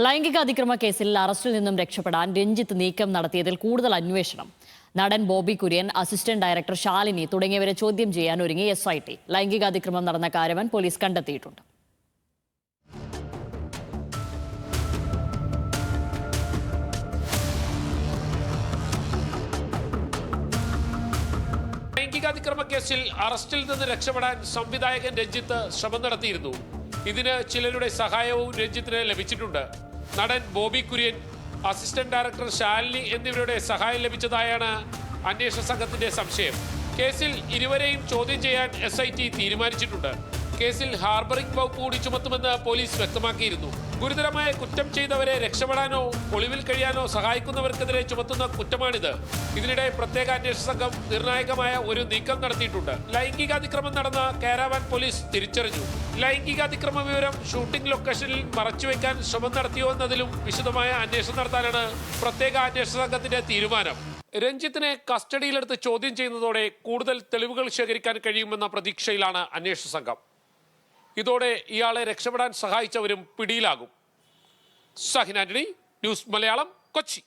ലൈംഗിക അതിക്രമ കേസിൽ അറസ്റ്റിൽ നിന്നും രക്ഷപ്പെടാൻ രഞ്ജിത്ത് നീക്കം നടത്തിയതിൽ കൂടുതൽ അന്വേഷണം. നടൻ ബോബി കുര്യൻ, അസിസ്റ്റന്റ് ഡയറക്ടർ ശാലിനി തുടങ്ങിയവരെ ചോദ്യം ചെയ്യാൻ ഒരുങ്ങി SIT. ലൈംഗിക അതിക്രമം നടന്ന കാരവൻ പോലീസ് കണ്ടെത്തിയിട്ടുണ്ട്. ലൈംഗികാതിക്രമ കേസിൽ അറസ്റ്റിൽ നിന്ന് രക്ഷപ്പെടാൻ സംവിധായകൻ രഞ്ജിത്ത് ശ്രമം നടത്തിയിരുന്നു. ഇതിന് ചിലരുടെ സഹായവും രഞ്ജിത്തിന് ലഭിച്ചിട്ടുണ്ട്. നടൻ ബോബി കുര്യൻ, അസിസ്റ്റന്റ് ഡയറക്ടർ ശാലിനി എന്നിവരുടെ സഹായം ലഭിച്ചതായാണ് അന്വേഷണ സംഘത്തിന്റെ സംശയം. കേസിൽ ഇരുവരെയും ചോദ്യം ചെയ്യാൻ SIT തീരുമാനിച്ചിട്ടുണ്ട്. കേസിൽ ഹാർബറിംഗ് വകുപ്പ് കൂടി ചുമത്തുമെന്ന് പോലീസ് വ്യക്തമാക്കിയിരുന്നു. ഗുരുതരമായ കുറ്റം ചെയ്തവരെ രക്ഷപ്പെടാനോ ഒളിവിൽ കഴിയാനോ സഹായിക്കുന്നവർക്കെതിരെ ചുമത്തുന്ന കുറ്റമാണിത്. ഇതിനിടെ പ്രത്യേക അന്വേഷണ സംഘം നിർണായകമായ ഒരു നീക്കം നടത്തിയിട്ടുണ്ട്. ലൈംഗികാതിക്രമം നടന്ന കാരവാൻ പോലീസ് തിരിച്ചറിഞ്ഞു. ലൈംഗികാതിക്രമ വിവരം ഷൂട്ടിംഗ് ലൊക്കേഷനിൽ മറച്ചുവെക്കാൻ ശ്രമം നടത്തിയോ എന്നതിലും വിശദമായ അന്വേഷണം നടത്താനാണ് പ്രത്യേക അന്വേഷണ സംഘത്തിന്റെ തീരുമാനം. രഞ്ജിത്തിനെ കസ്റ്റഡിയിലെടുത്ത് ചോദ്യം ചെയ്യുന്നതോടെ കൂടുതൽ തെളിവുകൾ ശേഖരിക്കാൻ കഴിയുമെന്ന പ്രതീക്ഷയിലാണ് അന്വേഷണ സംഘം. ഇതോടെ ഇയാളെ രക്ഷപ്പെടാൻ സഹായിച്ചവരും പിടിയിലാകും. ഷാഹിൻ ആന്റണി, ന്യൂസ് മലയാളം, കൊച്ചി.